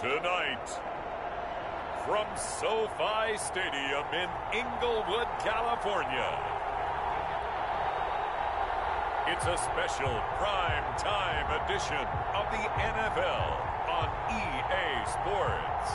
Tonight, from SoFi Stadium in Inglewood, California, it's a special prime-time edition of the NFL on EA Sports.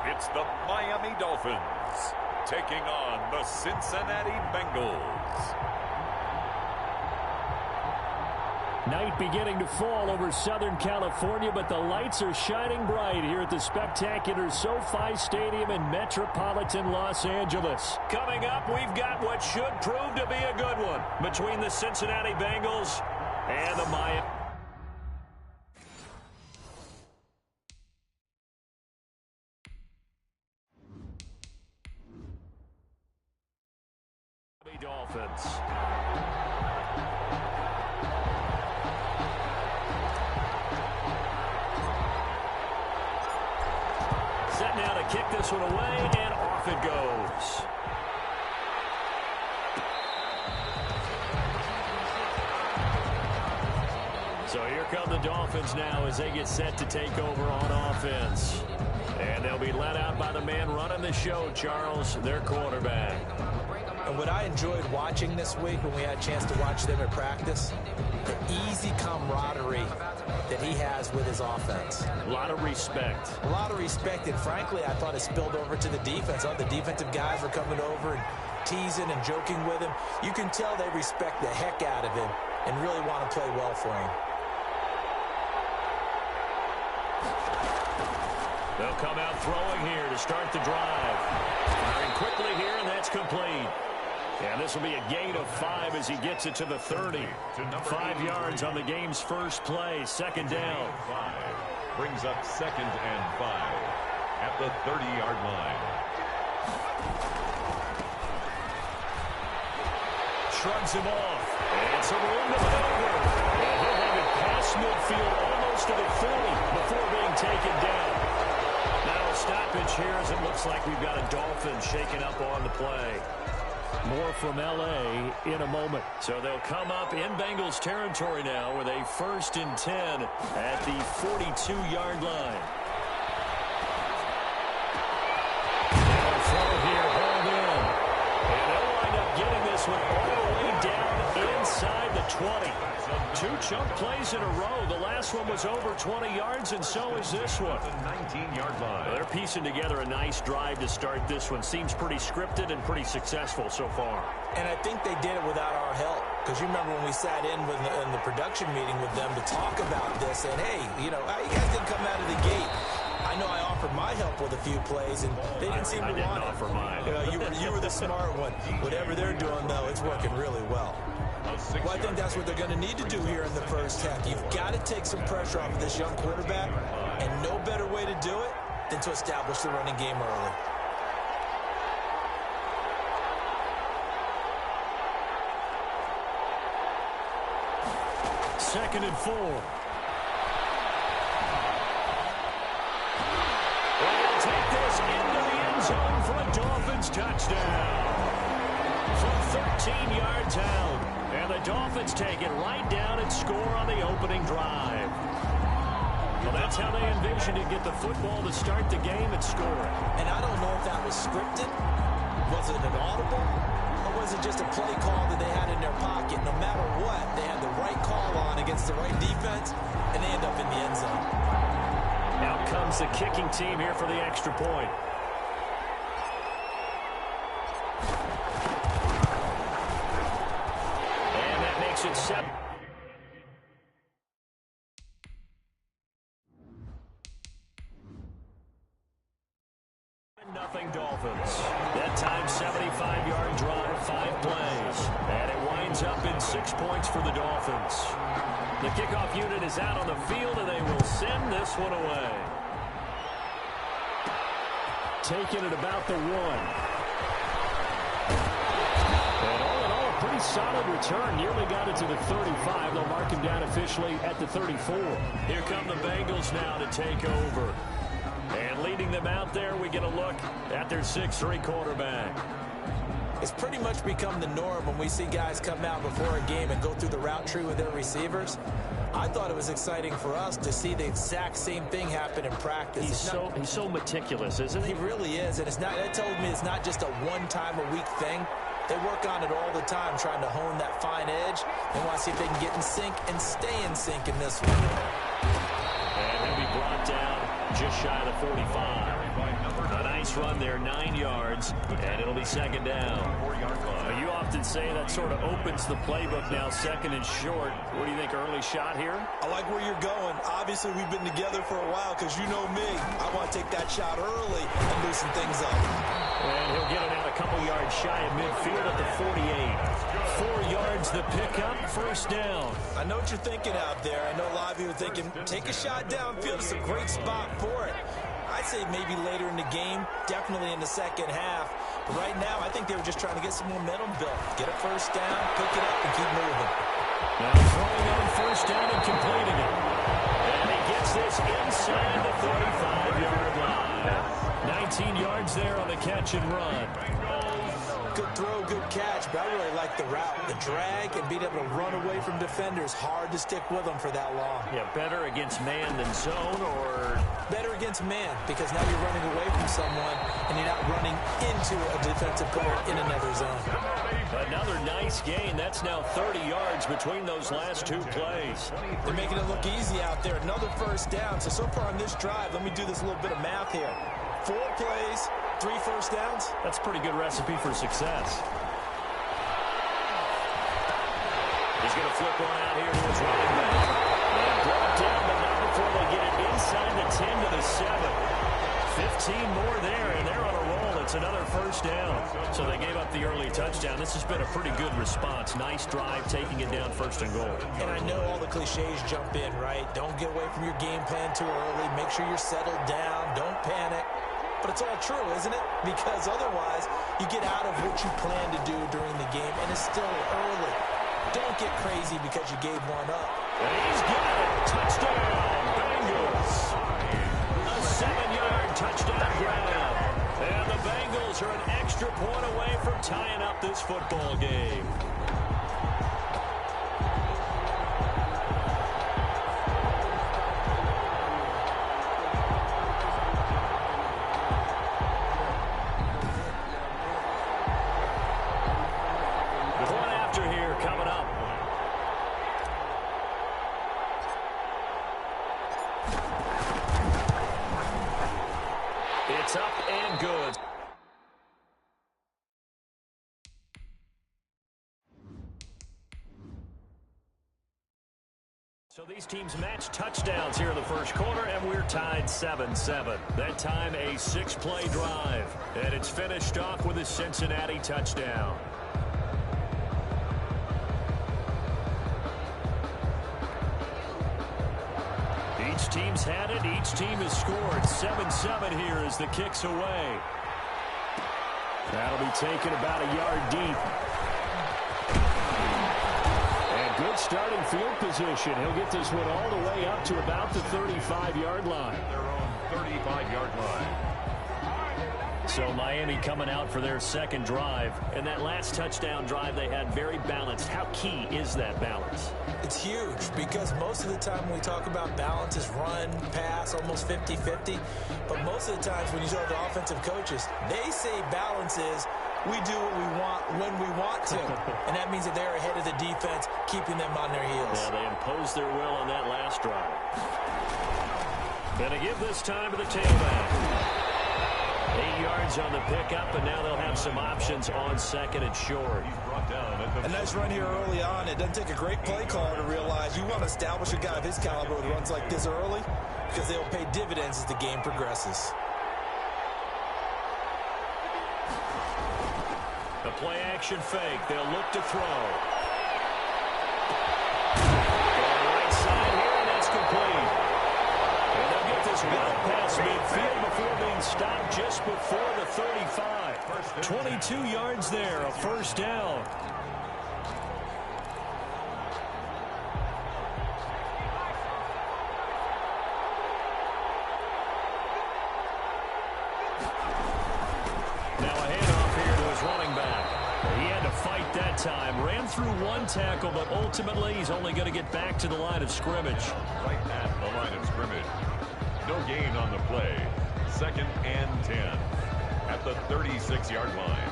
It's the Miami Dolphins taking on the Cincinnati Bengals. Night beginning to fall over Southern California, but the lights are shining bright here at the spectacular SoFi Stadium in metropolitan Los Angeles. Coming up, we've got what should prove to be a good one between the Cincinnati Bengals and the Miami. Dolphins. Set now to kick this one away, and off it goes. So here come the Dolphins now as they get set to take over on offense. And they'll be led out by the man running the show, Charles, their quarterback. And what I enjoyed watching this week when we had a chance to watch them at practice, the easy camaraderie that he has with his offense. A lot of respect. A lot of respect, and frankly, I thought it spilled over to the defense. All the defensive guys were coming over and teasing and joking with him. You can tell they respect the heck out of him and really want to play well for him. They'll come out throwing here to start the drive. Firing quickly here, and that's complete. And this will be a gain of 5 as he gets it to the 30. 5 yards on the game's first play. Second down. 5 brings up 2nd and 5 at the 30-yard line. Shrugs him off. And some room to maneuver. And he'll have it past midfield almost to the 40 before being taken down. Now a stoppage here as it looks like we've got a Dolphin shaking up on the play. More from L.A. in a moment. So they'll come up in Bengals territory now with a 1st and 10 at the 42-yard line. They'll throw here, hauled in. And they'll wind up getting this one all the way down inside the 20. 2 chunk plays in a row. The last one was over 20 yards, and so is this one. The 19-yard line. They're piecing together a nice drive to start this one. Seems pretty scripted and pretty successful so far. And I think they did it without our help. Because you remember when we sat in the production meeting with them to talk about this, and hey, you know, you guys didn't come out of the gate. I know I offered my help with a few plays, and they didn't seem to want it. I didn't offer mine. You were the smart one. Whatever they're doing, though, it's working really well. Well, I think that's what they're going to need to do here in the first half. You've got to take some pressure off of this young quarterback, and no better way to do it than to establish the running game early. Second and 4. They'll take this into the end zone for a Dolphins touchdown. From 13 yards out. And the Dolphins take it right down and score on the opening drive. Well, that's how they envisioned to get the football to start the game and score it. And I don't know if that was scripted. Was it an audible? Or was it just a play call that they had in their pocket? No matter what, they had the right call on against the right defense, and they end up in the end zone. Out comes the kicking team here for the extra point. It's 7. Nothing Dolphins. That time 75-yard drive, 5 plays. And it winds up in 6 points for the Dolphins. The kickoff unit is out on the field, and they will send this one away. Taking it about the 1. And all in all, a pretty pretty solid return. Nearly got it to the 35. They'll mark him down officially at the 34. Here come the Bengals now to take over. And leading them out there, we get a look at their 6'3" quarterback. It's pretty much become the norm when we see guys come out before a game and go through the route tree with their receivers. I thought it was exciting for us to see the exact same thing happen in practice. He's so meticulous, isn't he? He really is, and that told me it's not just a one-time-a-week thing. They work on it all the time, trying to hone that fine edge. They want to see if they can get in sync and stay in sync in this one. And he'll be brought down just shy of the 45. A nice run there, 9 yards, and it'll be second down. You often say that sort of opens the playbook now, second and short. What do you think, early shot here? I like where you're going. Obviously, we've been together for a while because you know me. I want to take that shot early and loosen things up. And he'll get it out a couple yards shy of midfield at the 48. 4 yards the pickup, first down. I know what you're thinking out there. I know a lot of you are thinking, take a shot downfield. It's a great spot for it. I'd say maybe later in the game, definitely in the second half. But right now, I think they were just trying to get some momentum built. Get a first down, pick it up, and keep moving. Now throwing on first down and completing it. And he gets this inside the 35-yard line. 19 yards there on the catch and run. Good throw, good catch, but I really like the route. The drag and being able to run away from defenders. Hard to stick with them for that long. Yeah, better against man than zone, or better against man, because now you're running away from someone and you're not running into a defensive player in another zone. Another nice gain. That's now 30 yards between those last two plays. They're making it look easy out there. Another first down. So far on this drive, let me do this little bit of math here. 4 plays, 3 first downs. That's a pretty good recipe for success. He's going to flip one out here to his running back. And brought down, but not before they get it inside the 10 to the 7. 15 more there, and they're on a roll. It's another first down. So they gave up the early touchdown. This has been a pretty good response. Nice drive, taking it down first and goal. And I know all the cliches jump in, right? Don't get away from your game plan too early. Make sure you're settled down. Don't panic. But it's all true, isn't it? Because otherwise, you get out of what you plan to do during the game, and it's still early. Don't get crazy because you gave one up. And he's got it. Touchdown, Bengals. A 7-yard touchdown grab. And the Bengals are an extra point away from tying up this football game. It's up and good. So these teams match touchdowns here in the first quarter, and we're tied 7-7. That time a 6-play drive, and it's finished off with a Cincinnati touchdown. Each team's had it. Each team has scored. 7-7 here as the kick's away. That'll be taken about a yard deep. And good starting field position. He'll get this one all the way up to about the 35-yard line. Their own 35-yard line. So Miami coming out for their second drive. And that last touchdown drive they had very balanced. How key is that balance? It's huge because most of the time when we talk about balance is run, pass, almost 50-50. But most of the times when you talk to offensive coaches, they say balance is we do what we want when we want to. And that means that they're ahead of the defense, keeping them on their heels. Yeah, they imposed their will on that last drive. Gonna give this time to the tailback. 8 yards on the pickup, and now they'll have some options on second and short. A nice run here early on. It doesn't take a great play caller to realize you want to establish a guy of his caliber with runs like this early because they'll pay dividends as the game progresses. The play-action fake. They'll look to throw. Right side here, and that's complete. And they'll get this well past midfield before being stopped just before the 35. 22 yards there, a first down. fight that time. Ran through one tackle, but ultimately he's only going to get back to the line of scrimmage. Right at the line of scrimmage. No gain on the play. 2nd and 10 at the 36-yard line.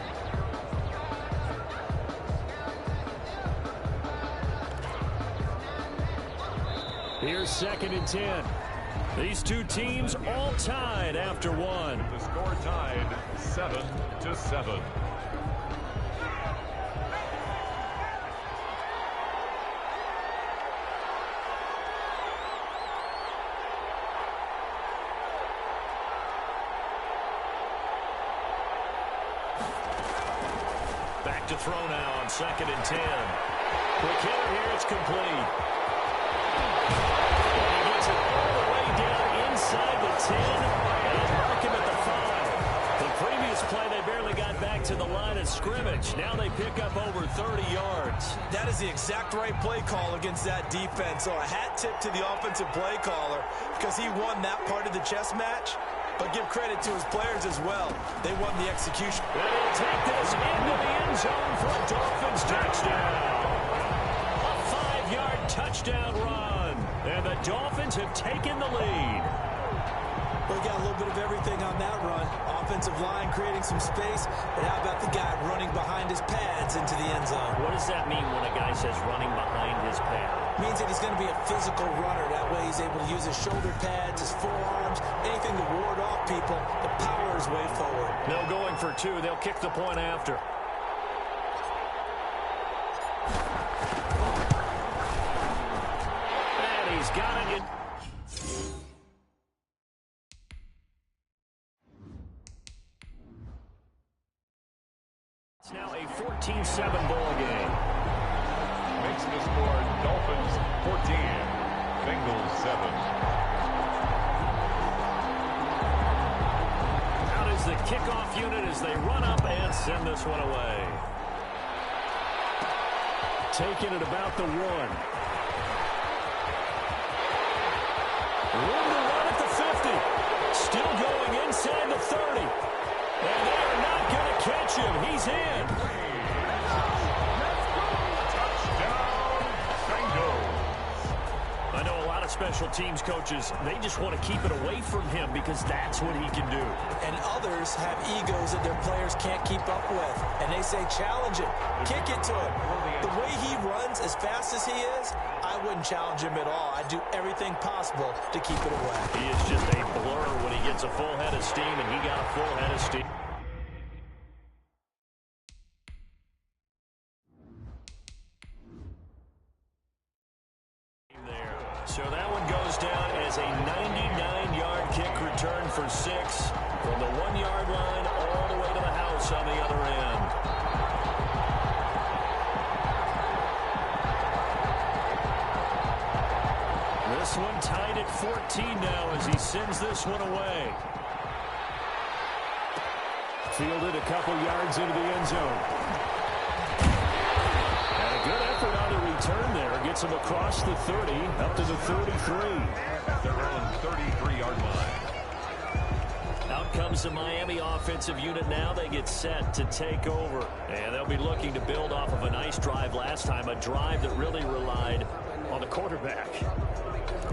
Here's 2nd and 10. These two teams all tied after one. The score tied 7-7. Back to throw now on 2nd and 10. Quick hitter here, it's complete. He gets it all the way down inside the 10, and they'll mark him at the 5. The previous play, they barely got back to the line of scrimmage. Now they pick up over 30 yards. That is the exact right play call against that defense. So a hat tip to the offensive play caller because he won that part of the chess match. But give credit to his players as well. They won the execution. And he'll take this into the end zone for a Dolphins touchdown. A 5-yard touchdown run. And the Dolphins have taken the lead. We got a little bit of everything on that run. Offensive line creating some space. But how about the guy running behind his pads into the end zone? What does that mean when a guy says running behind his pad? Means that he's going to be a physical runner. That way he's able to use his shoulder pads, his forearms, anything to ward off people to power his way forward. No going for 2. They'll kick the point after. And he's got it. It's now a 14-7 ball game. Makes the score Dolphins 14, Bengals 7. Out is the kickoff unit as they run up and send this one away. Taking it about the 1. Room to run at the 50. Still going inside the 30. And they are not going to catch him. He's in. I know a lot of special teams coaches, they just want to keep it away from him because that's what he can do. And others have egos that their players can't keep up with. And they say, challenge him, kick it to him. The way he runs as fast as he is, I wouldn't challenge him at all. I'd do everything possible to keep it away. He is just a blur when he gets a full head of steam, and he got a full head of steam. So that one goes down as a 99-yard kick return for 6 from the 1-yard line all the way to the house on the other end. This one tied at 14 now as he sends this one away. Fielded a couple yards into the end zone. Good effort on the return there. Gets him across the 30, up to the 33. Their own 33-yard line. Out comes the Miami offensive unit now. They get set to take over. And they'll be looking to build off of a nice drive last time, a drive that really relied on the quarterback.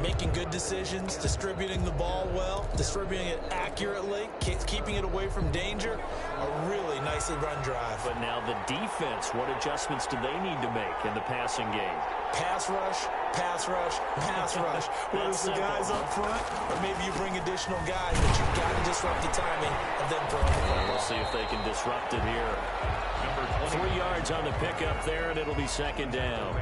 Making good decisions, distributing the ball well, distributing it accurately, keeping it away from danger. A really nicely run drive. But now the defense, what adjustments do they need to make in the passing game? Pass rush, pass rush, pass rush. Whether it's the guys up front, or maybe you bring additional guys, but you've got to disrupt the timing of them throwing the ball. We'll see if they can disrupt it here. 3 yards on the pickup there, and it'll be 2nd down.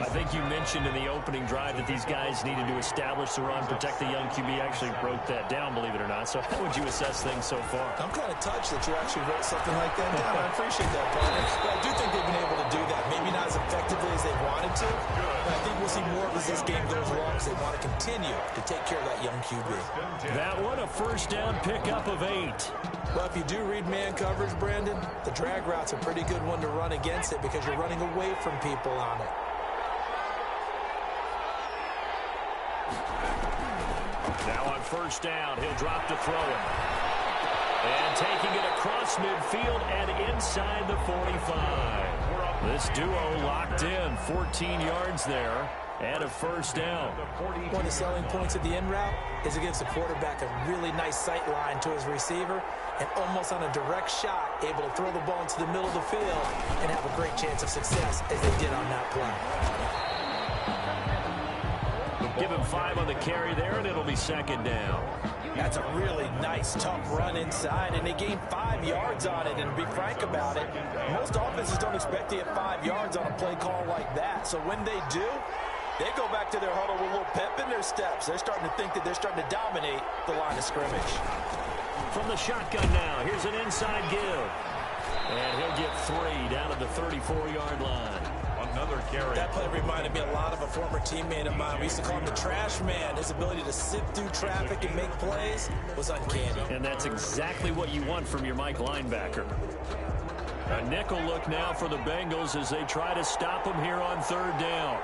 I think you mentioned in the opening drive that these guys needed to establish the run, protect the young QB. Actually wrote that down, believe it or not. So how would you assess things so far? I'm kind of touched that you actually wrote something like that down. I appreciate that, partner. But I do think they've been able to do that. Maybe not as effectively as they wanted to, but I think we'll see more of as this game goes along because they want to continue to take care of that young QB. That one, a 1st down pickup of 8. Well, if you do read man coverage, Brandon, the drag route's a pretty good one to run against it because you're running away from people on it. Now on 1st down, he'll drop to throw it. And taking it across midfield and inside the 45. This duo locked in. 14 yards there and a first down. One of the selling points of the in route is it gives the quarterback a really nice sight line to his receiver and almost on a direct shot able to throw the ball into the middle of the field and have a great chance of success as they did on that play. Give him 5 on the carry there, and it'll be second down. That's a really nice, tough run inside, and they gained 5 yards on it. And to be frank about it, most offenses don't expect to get 5 yards on a play call like that. So when they do, they go back to their huddle with a little pep in their steps. They're starting to think that they're starting to dominate the line of scrimmage. From the shotgun now, here's an inside give. And he'll get 3 down at the 34-yard line. Another carry. That play reminded me a lot of a former teammate of mine. We used to call him the trash man. His ability to sift through traffic and make plays was uncanny. And that's exactly what you want from your Mike linebacker. A nickel look now for the Bengals as they try to stop him here on third down.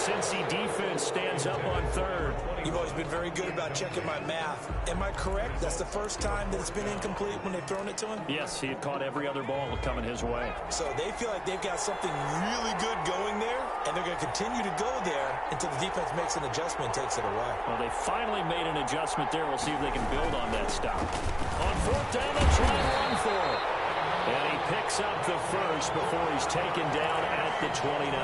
Cincy defense stands up on third. You've always been very good about checking my math. Am I correct? That's the first time that it's been incomplete when they've thrown it to him? Yes, he had caught every other ball coming his way. So they feel like they've got something really good going there, and they're going to continue to go there until the defense makes an adjustment and takes it away. Well, they finally made an adjustment there. We'll see if they can build on that stop. On fourth down, they'll try and run for it. And he picks up the first before he's taken down at the 29.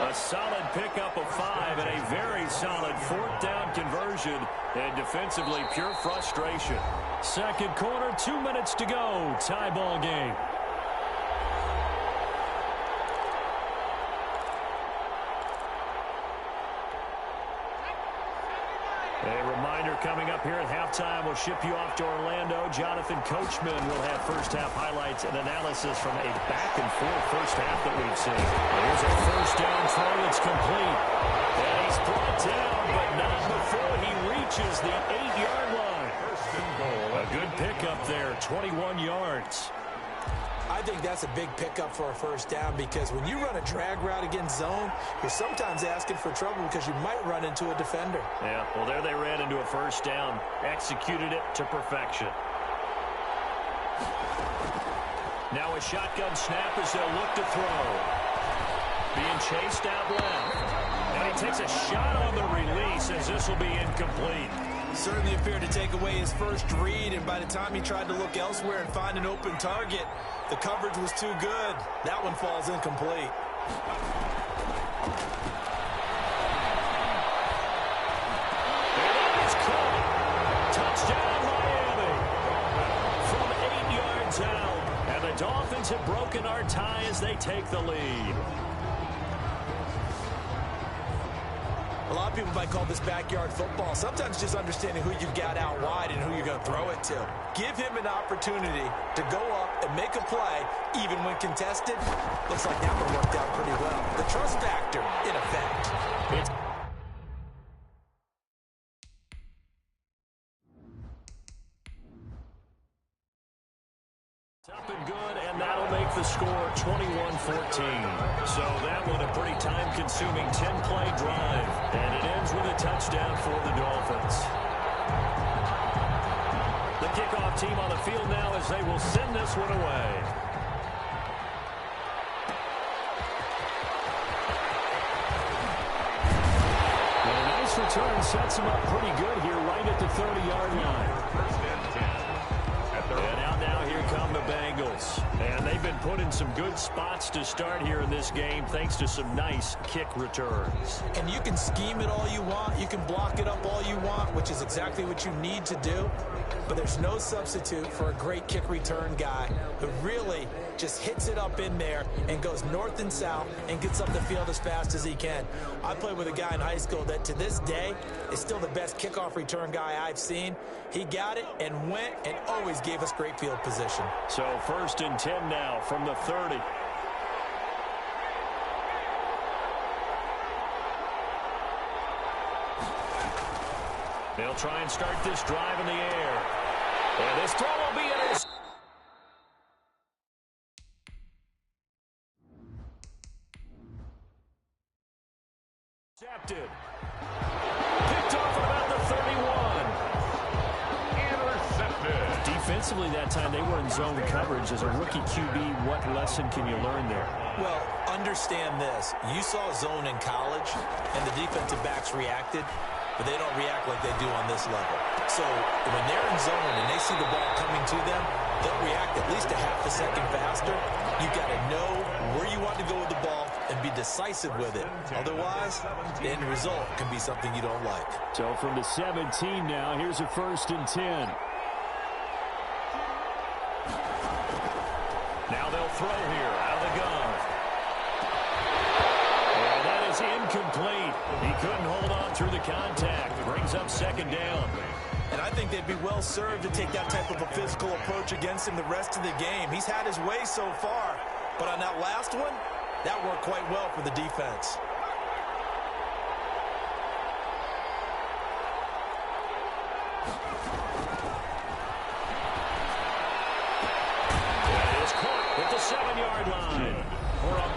A solid pickup of 5 and a very solid fourth down conversion. And defensively, pure frustration. Second quarter, 2 minutes to go. Tie ball game. A reminder coming up here at halftime. We'll ship you off to Orlando. Jonathan Coachman will have first-half highlights and analysis from a back-and-forth first half that we've seen. Here's a first down throw. It's complete. And he's brought down, but not before he reaches the 8-yard line. First and goal. A good pickup there, 21 yards. I think that's a big pickup for a first down because when you run a drag route against zone, you're sometimes asking for trouble because you might run into a defender. Yeah, well, there they ran into a first down. Executed it to perfection. Now a shotgun snap as they'll look to throw. Being chased out left. And he takes a shot on the release as this will be incomplete. Certainly appeared to take away his first read, and by the time he tried to look elsewhere and find an open target, the coverage was too good. That one falls incomplete. And it is caught. Touchdown, Miami. From 8 yards out. And the Dolphins have broken our tie as they take the lead. A lot of people might call this backyard football. Sometimes just understanding who you've got out wide and who you're going to throw it to. Give him an opportunity to go up and make a play, even when contested. Looks like that one worked out pretty well. The trust factor, in effect. Up and good, and that'll make the score 21-14. So that one a pretty time-consuming 10-play drive, and it ends with a touchdown for the Dolphins. The kickoff team on the field now as they will send this one away. And a nice return sets him up pretty good here right at the 30-yard line. First and 10. And out now, here come the Bengals. And they've been put in some good spots to start here in this game thanks to some nice kick returns. And you can scheme it all you want. You can block it up all you want, which is exactly what you need to do. But there's no substitute for a great kick return guy who really just hits it up in there and goes north and south and gets up the field as fast as he can. I played with a guy in high school that to this day is still the best kickoff return guy I've seen. He got it and went and always gave us great field position. So first and 10 now from the 30. They'll try and start this drive in the air. And this throw will be intercepted. Defensively that time, they were in zone coverage. As a rookie QB, what lesson can you learn there? Well, understand this. You saw zone in college, and the defensive backs reacted, but they don't react like they do on this level. So when they're in zone and they see the ball coming to them, they'll react at least a half a second faster. You've got to know where you want to go with the ball and be decisive with it. Otherwise, the end result can be something you don't like. So from the 17 now, here's a 1st and 10. Now they'll throw here out of the gun. And that is incomplete. He couldn't hold on through the contact. Brings up 2nd down. And I think they'd be well served to take that type of a physical approach against him the rest of the game. He's had his way so far. But on that last one, that worked quite well for the defense. That is caught at the 7-yard line.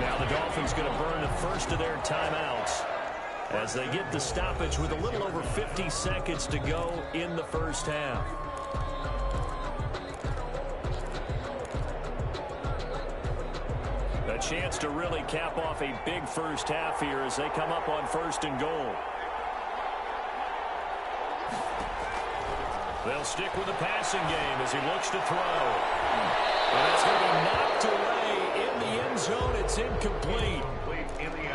Now the Dolphins going to burn the first of their timeouts as they get the stoppage with a little over 50 seconds to go in the first half. A chance to really cap off a big first half here as they come up on 1st and goal. They'll stick with the passing game as he looks to throw. And it's going to be knocked away in the end zone. It's incomplete.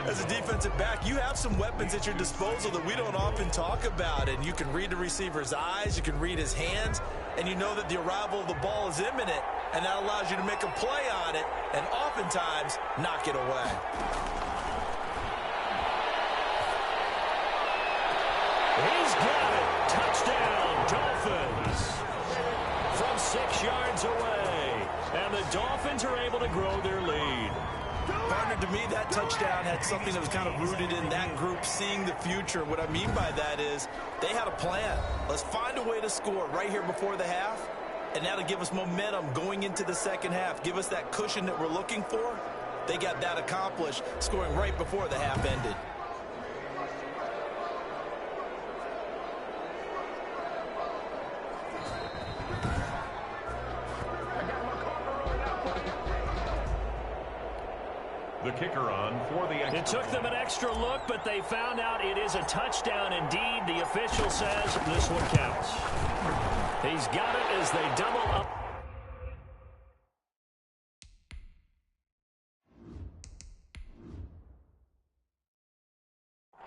As a defensive back, you have some weapons at your disposal that we don't often talk about. And you can read the receiver's eyes, you can read his hands, and you know that the arrival of the ball is imminent. And that allows you to make a play on it and oftentimes knock it away. He's got it. Touchdown, Dolphins. From 6 yards away. And the Dolphins are able to grow their lead. Partner, to me, that touchdown had something that was kind of rooted in that group seeing the future. What I mean by that is they had a plan. Let's find a way to score right here before the half, and that'll give us momentum going into the second half, give us that cushion that we're looking for. They got that accomplished, scoring right before the half ended. The kicker on for the extra. It took them an extra look, but they found out it is a touchdown indeed. The official says this one counts. He's got it as they double up.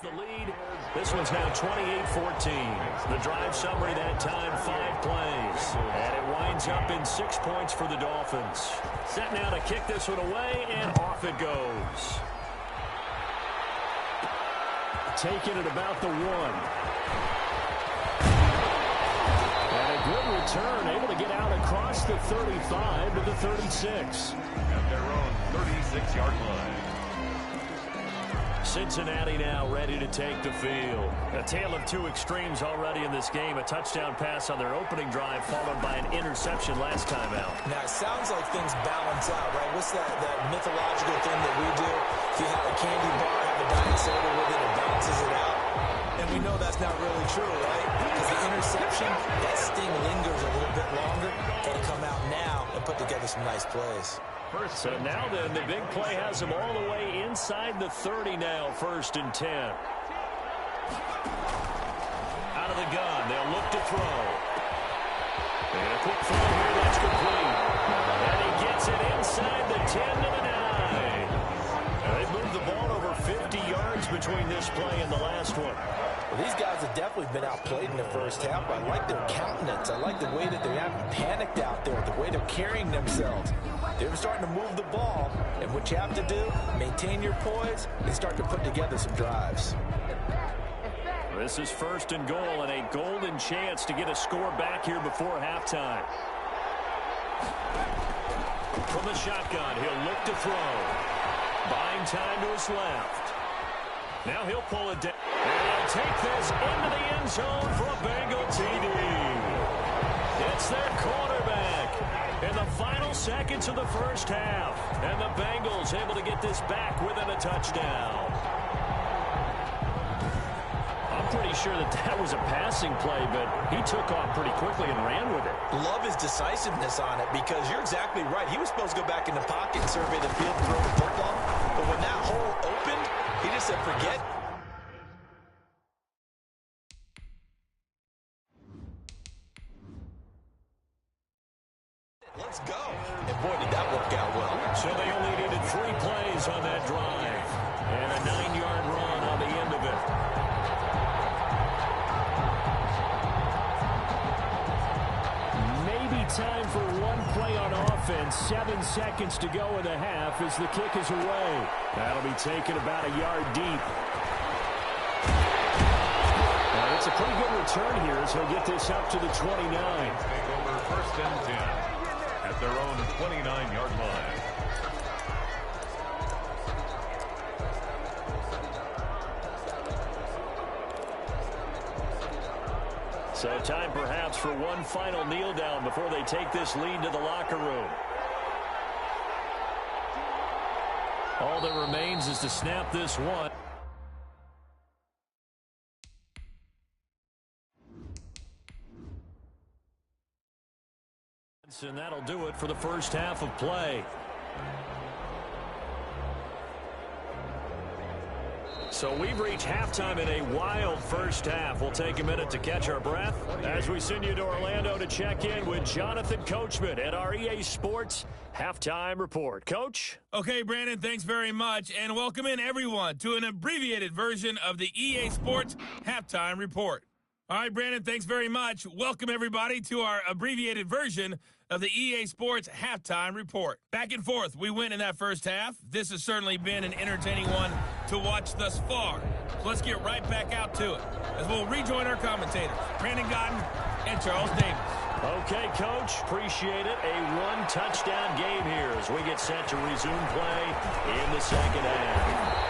The lead. This one's now 28-14. The drive summary that time, 5 plays. And it winds up in 6 points for the Dolphins. Set now to kick this one away, and off it goes. Taking it about the 1. And a good return, able to get out across the 35 to the 36. At their own 36-yard line. Cincinnati now ready to take the field. A tale of 2 extremes already in this game. A touchdown pass on their opening drive followed by an interception last time out. Now, it sounds like things balance out, right? What's that mythological thing that we do? If you have a candy bar, have a diet soda with it, it balances it out. And we know that's not really true, right? Because the interception, that sting lingers a little bit longer. Got to come out now and put together some nice plays. So now then, the big play has them all the way inside the 30 now, 1st and 10. Out of the gun, they'll look to throw. And a quick throw here that's complete. And he gets it inside the 10 to the 9. They moved the ball over 50 yards between this play and the last one. Well, these guys have definitely been outplayed in the first half. I like their countenance. I like the way that they're not panicked out there, the way they're carrying themselves. They're starting to move the ball, and what you have to do, maintain your poise and start to put together some drives. This is 1st and goal, and a golden chance to get a score back here before halftime. From the shotgun, he'll look to throw. Buying time to his left. Now he'll pull it down. And he'll take this into the end zone for a Bengal TD. It's their quarterback in the final seconds of the first half. And the Bengals able to get this back within a touchdown. I'm pretty pretty sure that was a passing play, but he took off pretty quickly and ran with it. Love his decisiveness on it because you're exactly right. He was supposed to go back in the pocket and survey the field and throw the football. But when that hole opened, he just said, forget. Let's go. And boy, did that work out well. So they only needed 3 plays on that drive. And a 9-yard run on the end of it. Maybe time for one play on offense. 7 seconds to go in the half as the kick is away. That'll be taken about a yard deep. Now, it's a pretty good return here as he'll get this up to the 29. Take over 1st and 10 at their own 29-yard line. So time perhaps for one final kneel down before they take this lead to the locker room. All that remains is to snap this one. And that'll do it for the first half of play. So we've reached halftime in a wild first half. We'll take a minute to catch our breath as we send you to Orlando to check in with Jonathan Coachman at our EA Sports Halftime Report. Coach? Okay, Brandon, thanks very much. And welcome in, everyone, to an abbreviated version of the EA Sports Halftime Report. All right, Brandon, thanks very much. Welcome, everybody, to our abbreviated version of the EA Sports Halftime Report. Back and forth, we win in that first half. This has certainly been an entertaining one to watch thus far. So let's get right back out to it as we'll rejoin our commentators, Brandon Godden and Charles Davis. Okay, Coach, appreciate it. A one-touchdown game here as we get set to resume play in the second half.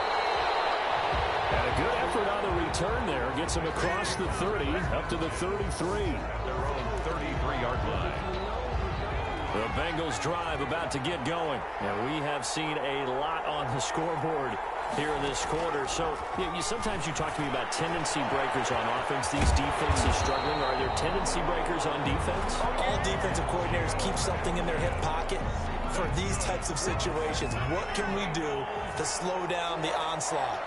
And a good effort on the return there. Gets him across the 30, up to the 33. At their own 33-yard line. The Bengals drive about to get going. And we have seen a lot on the scoreboard here in this quarter. So sometimes you talk to me about tendency breakers on offense. These defenses struggling. Are there tendency breakers on defense? All defensive coordinators keep something in their hip pocket for these types of situations. What can we do to slow down the onslaught?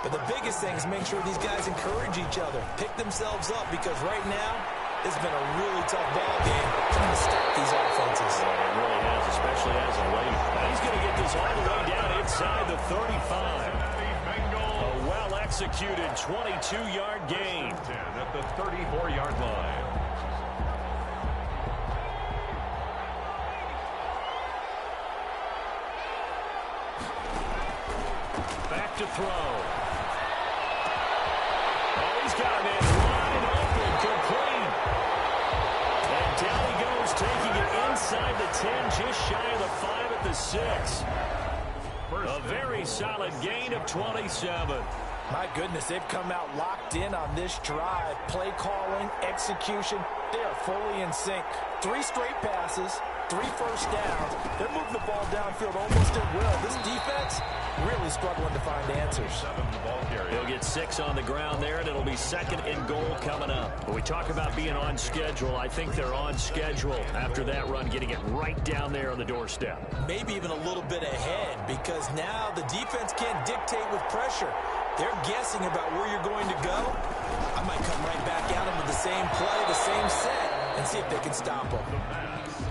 But the biggest thing is make sure these guys encourage each other, pick themselves up, because right now, it's been a really tough ball game trying to stop these offenses. Yeah, it really has, especially as of late. Now he's going to get this all the way down inside the 35. A well-executed 22-yard gain. 10 at the 34-yard line. Back to throw. Oh, he's got him in wide open, complete. And down he goes, taking it inside the 10, just shy of the 5 at the 6. A very solid gain of 27. My goodness, they've come out locked in on this drive. Play calling, execution, they are fully in sync. 3 straight passes, 3 first downs. They're moving the ball downfield almost at will. This defense really struggling to find answers. He'll get 6 on the ground there, and it'll be 2nd and goal coming up. But we talk about being on schedule. I think they're on schedule after that run, getting it right down there on the doorstep. Maybe even a little bit ahead, because now the defense can't dictate with pressure. They're guessing about where you're going to go. I might come right back at them with the same play, the same set, and see if they can stop them.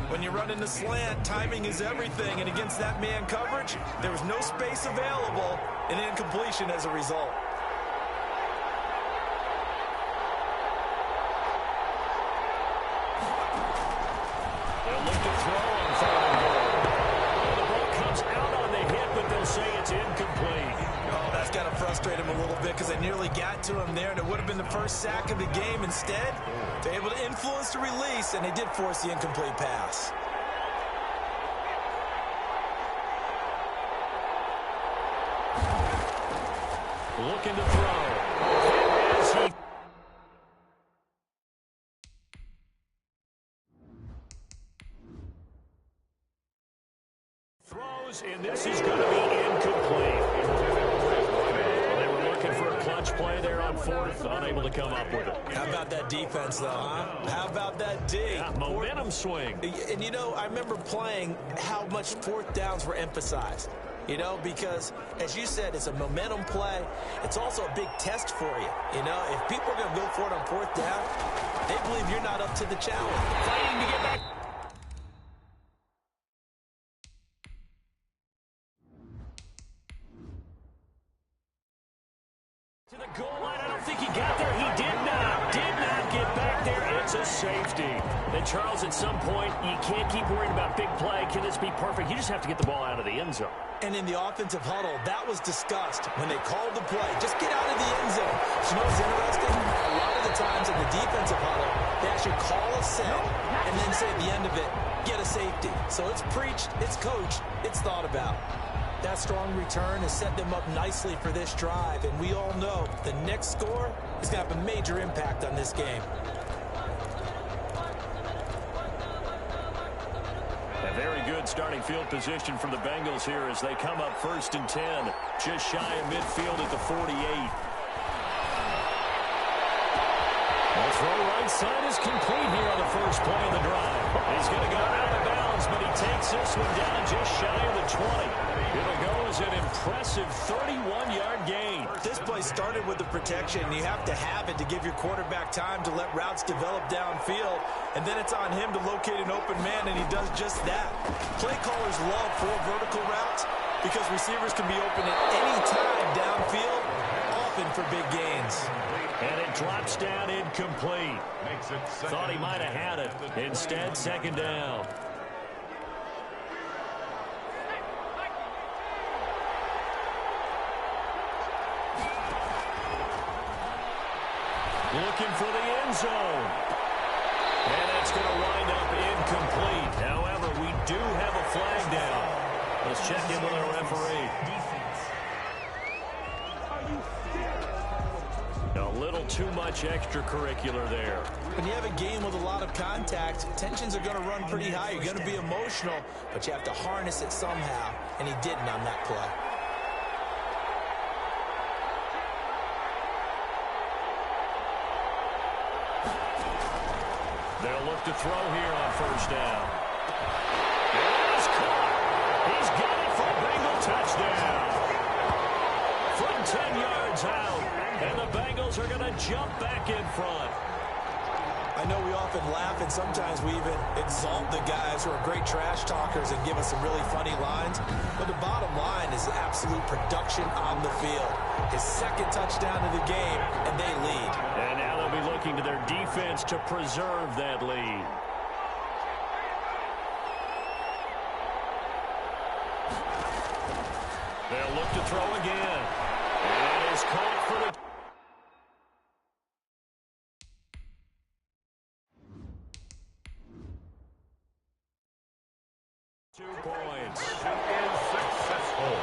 When you run in the slant, timing is everything, and against that man coverage, there was no space available, and incompletion as a result. They'll look to throw on 3rd and goal. Well, the ball comes out on the hit, but they'll say it's incomplete. Oh, that's got to frustrate him a little bit because they nearly got to him there, and it would have been the first sack of the game. Instead, they're able to influence the release, and they did force the incomplete pass. Looking to throw. Throws, and this is going to be incomplete. Well, they were looking looking for a clutch play there on fourth, unable to come up with it. How about that defense, though, huh? How about that D? Yeah, momentum swing. And, you know, I remember playing how much fourth downs were emphasized. You know, because, as you said, it's a momentum play. It's also a big test for you. You know, if people are going to go for it on fourth down, they believe you're not up to the challenge. Fighting to get back. To the goal line. I don't think he got there. He did not get back there. It's a safety. And Charles, at some point, you can't keep worrying about big play. Can this be perfect? You just have to get the ball out of the end zone. And in the offensive huddle, that was discussed when they called the play. Just get out of the end zone. But you know what's interesting? A lot of the times in the defensive huddle, they actually call a set and then say at the end of it, get a safety. So it's preached, it's coached, it's thought about. That strong return has set them up nicely for this drive, and we all know the next score is going to have a major impact on this game. A very good starting field position for the Bengals here as they come up 1st and 10, just shy of midfield at the 48. The throw right side is complete here on the first play of the drive. He's going to go out of bounds, but he takes this one down just shy of the 20. It'll go as an impressive 31-yard gain. This play started with the protection. You have to have it to give your quarterback time to let routes develop downfield, and then it's on him to locate an open man, and he does just that. Play callers love 4 vertical routes because receivers can be open at any time downfield, often for big gains. And it drops down incomplete. Thought he might have had it. Instead, 2nd down. Looking for the end zone. And that's going to wind up incomplete. However, we do have a flag down. Let's check in with our referee. A little too much extracurricular there. When you have a game with a lot of contact, tensions are going to run pretty high. You're going to be emotional, but you have to harness it somehow, and he didn't on that play. They'll look to throw here on 1st down. It is caught. He's got it for a Bengal touchdown. From 10 yards out, and the Bengals are going to jump back in front. I know we often laugh, and sometimes we even exalt the guys who are great trash talkers and give us some really funny lines. But the bottom line is absolute production on the field. His 2nd touchdown of the game, and they lead. And now they'll be looking to their defense to preserve that lead. They'll look to throw again. And it is caught for the... 2 points. Is successful.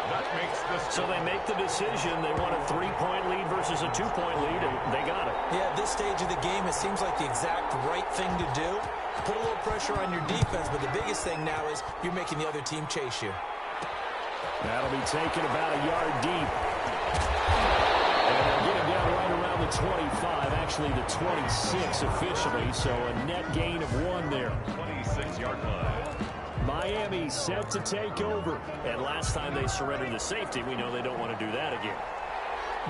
That makes this. So they make the decision. They want a 3-point lead versus a 2-point lead, and they got it. Yeah, at this stage of the game, it seems like the exact right thing to do. Put a little pressure on your defense, but the biggest thing now is you're making the other team chase you. That'll be taken about a yard deep. And they'll get him down right around the 25, actually the 26 officially, so a net gain of 1 there. 26-yard line. Miami set to take over. And last time they surrendered the safety, we know they don't want to do that again.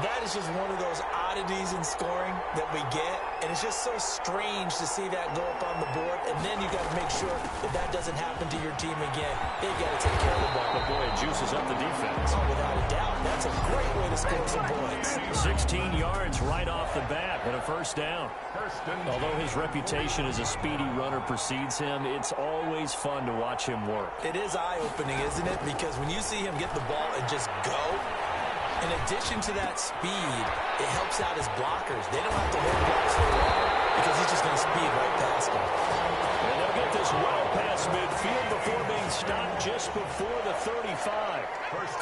That is just one of those oddities in scoring that we get, and it's just so strange to see that go up on the board, and then you got to make sure that that doesn't happen to your team again. They got to take care of the ball. But boy, it juices up the defense. Oh, without a doubt. That's a great way to score some points. 16 yards right off the bat and a 1st down. Although his reputation as a speedy runner precedes him, it's always fun to watch him work. It is eye-opening, isn't it? Because when you see him get the ball and just go, in addition to that speed, it helps out his blockers. They don't have to hold blocks for long because he's just going to speed right past them. And they'll get this well past midfield before being stopped just before the 35.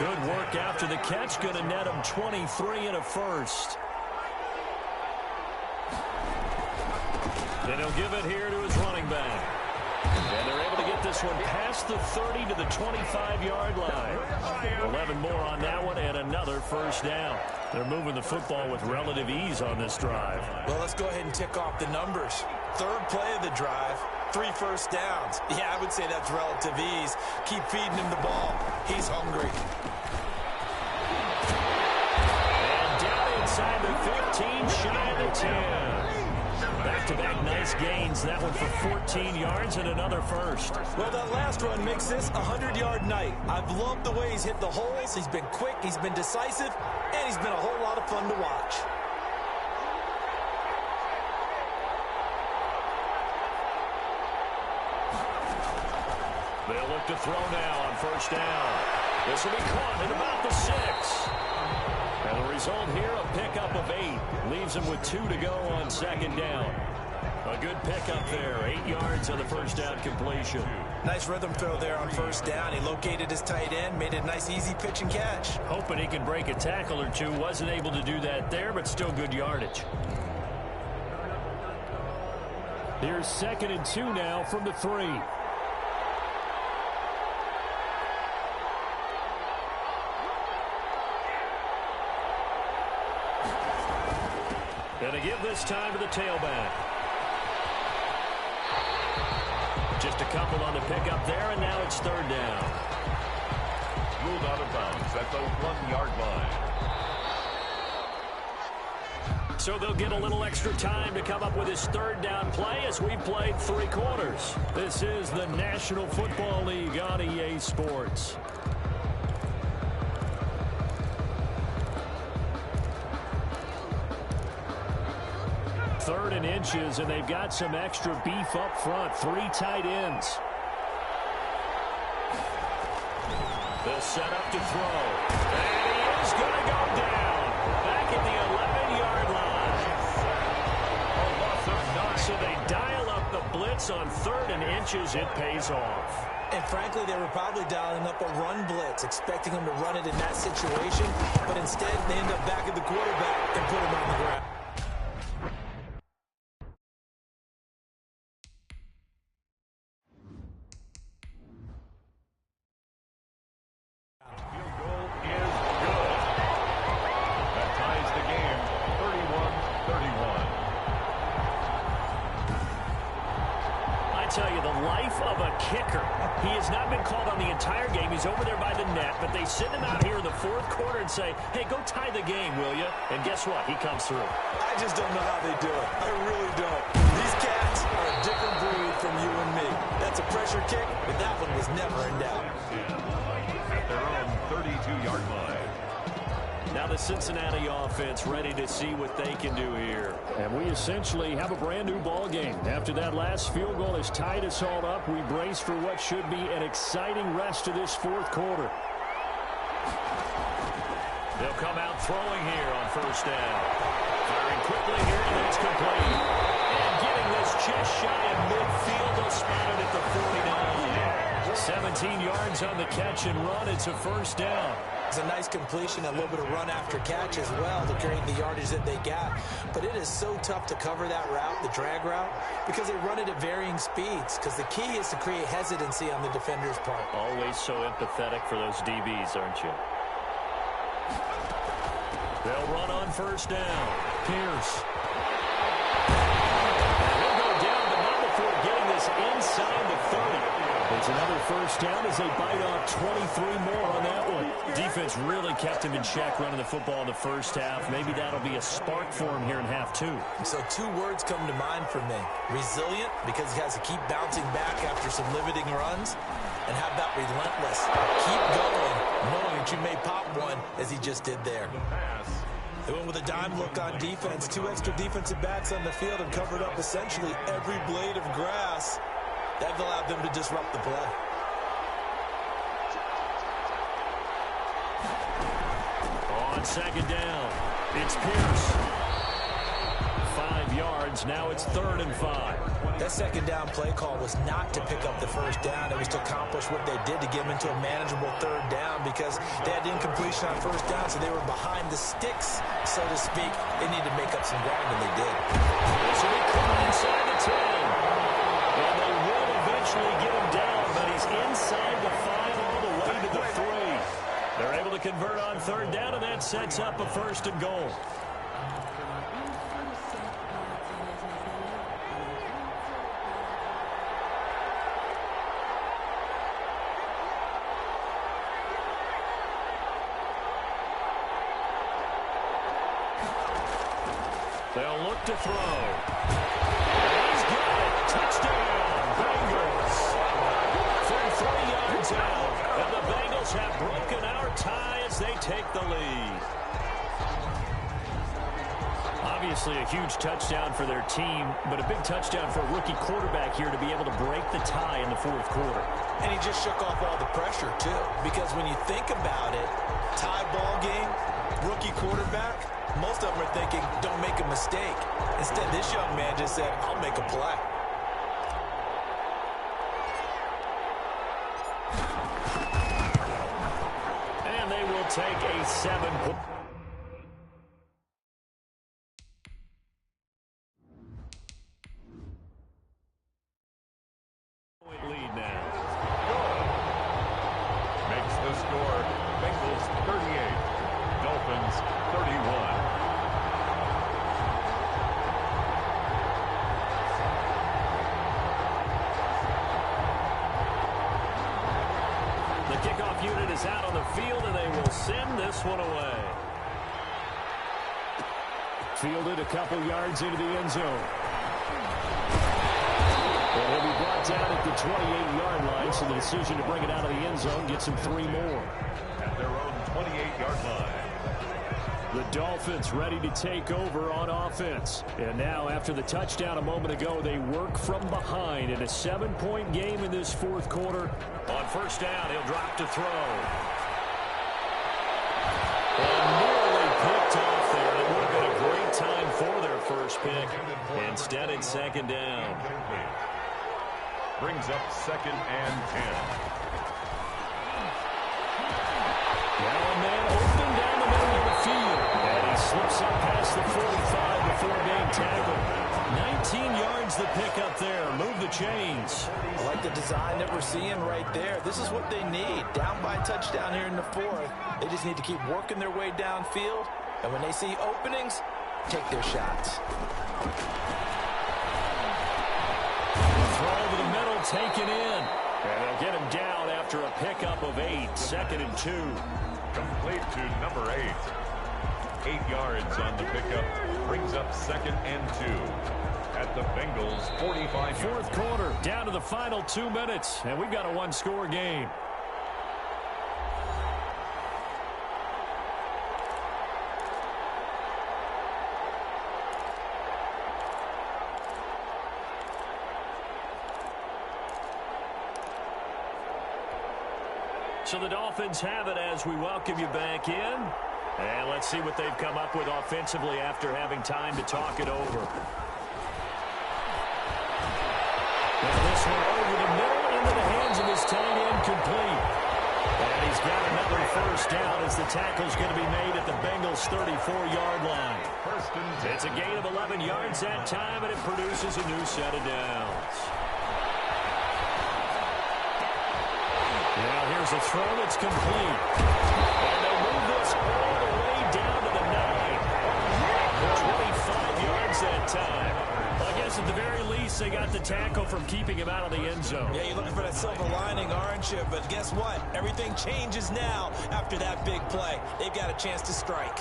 Good work after the catch. Going to net him 23 and a 1st. Then he'll give it here to his running back. And they're able to get get this one past the 30 to the 25-yard line. 11 more on that one and another first down. They're moving the football with relative ease on this drive. Well, let's go ahead and tick off the numbers. Third play of the drive, 3 first downs. Yeah, I would say that's relative ease. Keep feeding him the ball. He's hungry. And down inside the 15, shy of the 10. Back-to-back nice gains. That one for 14 yards and another first. Well, that last run makes this a 100-yard night. I've loved the way he's hit the holes. He's been quick, he's been decisive, and he's been a whole lot of fun to watch. They'll look to throw now on first down. This will be caught at about the 6. And the result here, a pickup of 8. Leaves him with 2 to go on second down. A good pickup there. 8 yards on the first down completion. Nice rhythm throw there on first down. He located his tight end, made it a nice easy pitch and catch. Hoping he can break a tackle or two. Wasn't able to do that there, but still good yardage. Here's 2nd and 2 now from the 3. And to give this time to the tailback. Just a couple on the pickup there, and now it's 3rd down. Ruled out of bounds at the 1-yard line. So they'll get a little extra time to come up with his 3rd down play as we played 3 quarters. This is the National Football League on EA Sports. Third and inches, and they've got some extra beef up front. 3 tight ends. They'll set up to throw. And he is going to go down. Back at the 11-yard line. So they dial up the blitz on 3rd and inches. It pays off. And frankly, they were probably dialing up a run blitz, expecting him to run it in that situation. But instead, they end up back at the quarterback and put him on the ground. Tell you, the life of a kicker. He has not been called on the entire game. He's over there by the net, but they send him out here in the 4th quarter and say, hey, go tie the game, will you? And guess what? He comes through. I just don't know how they do it. I really don't. These cats are a different breed from you and me. That's a pressure kick, but that one was never in doubt. At their own 32-yard line. Now the Cincinnati offense ready to see what they can do here. And we essentially have a brand new ball game. After that last field goal has tied us all up, we brace for what should be an exciting rest of this 4th quarter. They'll come out throwing here on first down. Firing quickly here, and it's complete. And getting this just shy of midfield, they'll spot it at the 49. 17 yards on the catch and run. It's a first down. It's a nice completion, a little bit of run after catch as well to create the yardage that they got. But it is so tough to cover that route, the drag route, because they run it at varying speeds. Because the key is to create hesitancy on the defender's part. Always so empathetic for those DBs, aren't you? They'll run on first down. Pierce. He'll go down, but not before getting this inside the 30. It's another first down as they bite off 23 more on that one. Defense really kept him in check running the football in the first half. Maybe that'll be a spark for him here in half 2. So 2 words come to mind for me. Resilient, because he has to keep bouncing back after some limiting runs. And how about relentless? Keep going, knowing that you may pop one as he just did there. They went with a dime look on defense. 2 extra defensive backs on the field and covered up essentially every blade of grass. That allowed them to disrupt the play. On second down, it's Pierce. 5 yards, now it's 3rd and 5. That second down play call was not to pick up the first down. It was to accomplish what they did to get them into a manageable 3rd down because they had incompletion on first down, so they were behind the sticks, so to speak. They needed to make up some ground, and they did. This will be caught inside the 10. And they will eventually get him down, but sets up a 1st and goal. They'll look to throw. He's got it. Touchdown, Bengals. From 3 yards out. And the Bengals have broken our tie as they take the lead. Obviously a huge touchdown for their team, but a big touchdown for a rookie quarterback here to be able to break the tie in the 4th quarter. And he just shook off all the pressure, too. Because when you think about it, tie ball game, rookie quarterback, most of them are thinking, don't make a mistake. Instead, this young man just said, I'll make a play. And they will take a 7-point lead now. Makes the score Bengals 38, Dolphins 31. The kickoff unit is out on the field, and they will send this one away. Fielded a couple yards into the end zone. And he'll be brought down at the 28-yard line, so the decision to bring it out of the end zone gets him 3 more. At their own 28-yard line. The Dolphins ready to take over on offense. And now, after the touchdown a moment ago, they work from behind in a 7-point game in this 4th quarter. On 1st down, he'll drop to throw. And nearly picked off there. It would have been a great time for their first pick. Instead, it's 2nd down. Brings up 2nd and 10. Now a man open down the middle of the field. And he slips up past the 45 before being tackled. 19 yards the pickup there. Move the chains. I like the design that we're seeing right there. This is what they need. Down by a touchdown here in the 4th. They just need to keep working their way downfield. And when they see openings, take their shots. Throw over the middle, taken in. And they'll get him down after a pickup of 8. 2nd and 2. Complete to number 8. 8 yards on the pickup. Brings up 2nd and 2. At the Bengals 45. 4th quarter, down to the final 2 minutes. And we've got a 1-score game. So the Dolphins have it as we welcome you back in. And let's see what they've come up with offensively after having time to talk it over. And this one over the middle into the hands of his tight end, complete. And he's got another 1st down as the tackle's going to be made at the Bengals' 34-yard line. It's a gain of 11 yards that time, and it produces a new set of downs. Now here's a throw that's complete. And they'll move this all the way down to the 9. 25 yards that time. I guess at the very least, they got the tackle from keeping him out of the end zone. Yeah, you're looking for that silver lining, aren't you? But guess what? Everything changes now after that big play. They've got a chance to strike.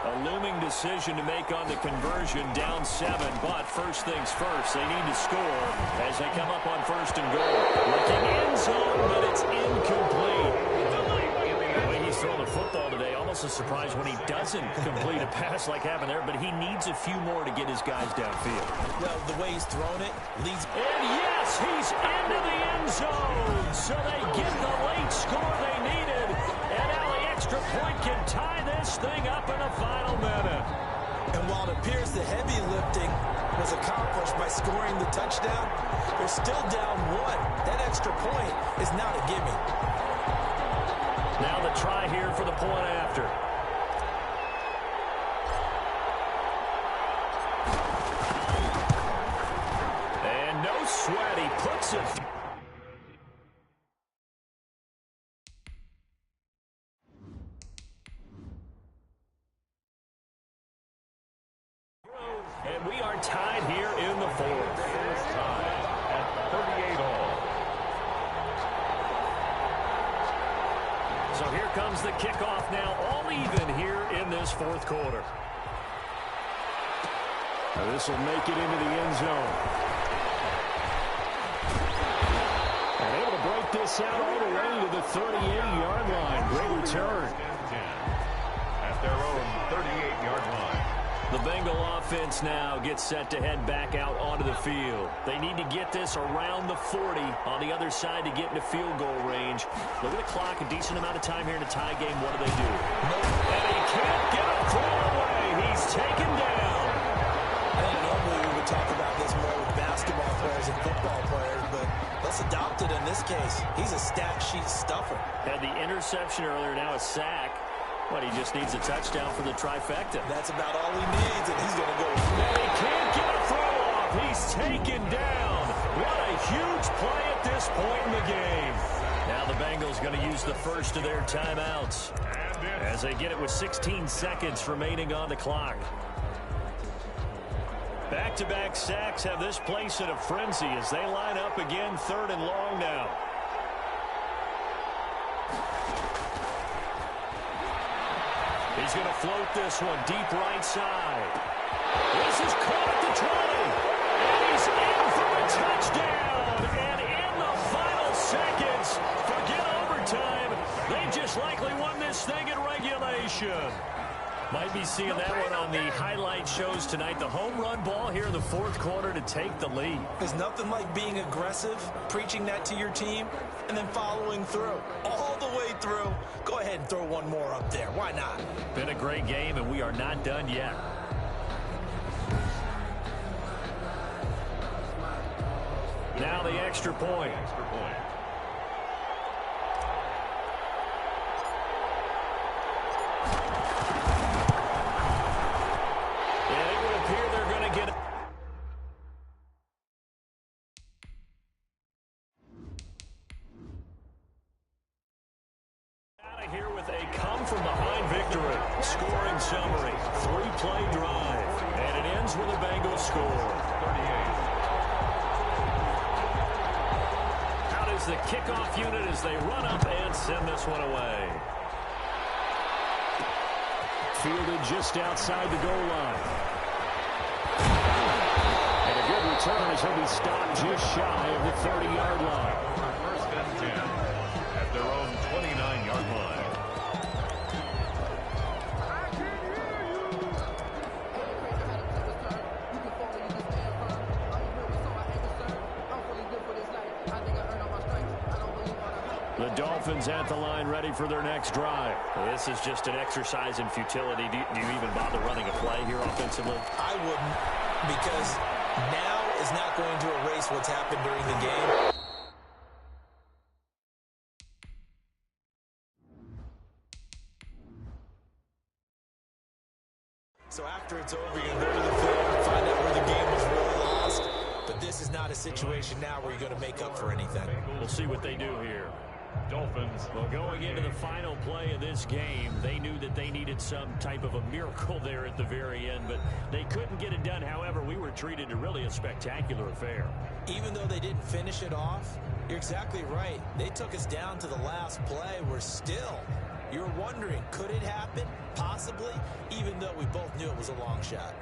A looming decision to make on the conversion, down 7. But first things first, they need to score as they come up on 1st and goal. Looking end zone, but it's incomplete. The way he's throwing the football today, almost a surprise when he doesn't complete a pass like happened there, but he needs a few more to get his guys downfield. Well, the way he's thrown it leads. And yes, he's into the end zone. So they get the late score they needed. And now the extra point can tie this thing up in the final minute. And while it appears the heavy lifting was accomplished by scoring the touchdown, they're still down 1. That extra point is not a gimme. Now the try here for the point after. And no sweat, he puts it. comes the kickoff now, all even here in this fourth quarter. This will make it into the end zone. And able to break this out all the way to the 38-yard line. Great return. At their own 38-yard line. The Bengal offense now gets set to head back out onto the field. They need to get this around the 40 on the other side to get into field goal range. Look at the clock, a decent amount of time here in a tie game. What do they do? And he can't get a throw away. He's taken down. I think normally we would talk about this more with basketball players and football players, but let's adopt it in this case. He's a stat sheet stuffer. Had the interception earlier, now a sack. But he just needs a touchdown for the trifecta. That's about all he needs, and he's going to go. And he can't get a throw off. He's taken down. What a huge play at this point in the game. Now the Bengals going to use the first of their timeouts as they get it with 16 seconds remaining on the clock. Back-to-back sacks have this place in a frenzy as they line up again, 3rd and long now. He's going to float this one deep right side. This is caught at the 20. And he's in for a touchdown. And in the final seconds, forget overtime. They just likely won this thing in regulation. Might be seeing that one on the highlight shows tonight. The home run ball here in the fourth quarter to take the lead. There's nothing like being aggressive, preaching that to your team, and then following through. All the way through. Go ahead and throw one more up there. Why not? Been a great game, and we are not done yet. Now the extra point. Here with a come-from-behind victory. Scoring summary, 3-play drive, and it ends with a Bengals score. 38. Out is the kickoff unit as they run up and send this one away. Fielded just outside the goal line. And a good return as he'll be stopped just shy of the 30-yard line. 1st and 10 at their own 29-yard line. The Dolphins at the line ready for their next drive. This is just an exercise in futility. Do you even bother running a play here offensively? I wouldn't, because now is not going to erase what's happened during the game. So after it's over, you're going to go to the field and find out where the game was really lost. But this is not a situation now where you're going to make up for anything. We'll see what they do here. Dolphins. Well, going into the final play of this game, they knew that they needed some type of a miracle there at the very end, but they couldn't get it done. However, we were treated to really a spectacular affair. Even though they didn't finish it off, you're exactly right. They took us down to the last play. We're still, you're wondering, could it happen? Possibly, even though we both knew it was a long shot.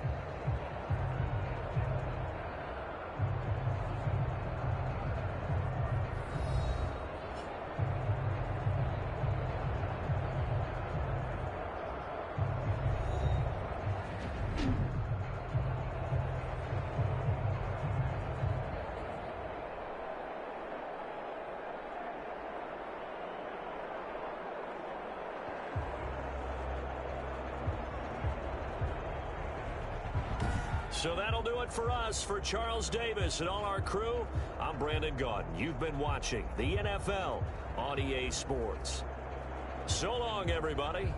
So that'll do it for us. For Charles Davis and all our crew, I'm Brandon Gaudin. You've been watching the NFL on EA Sports. So long, everybody.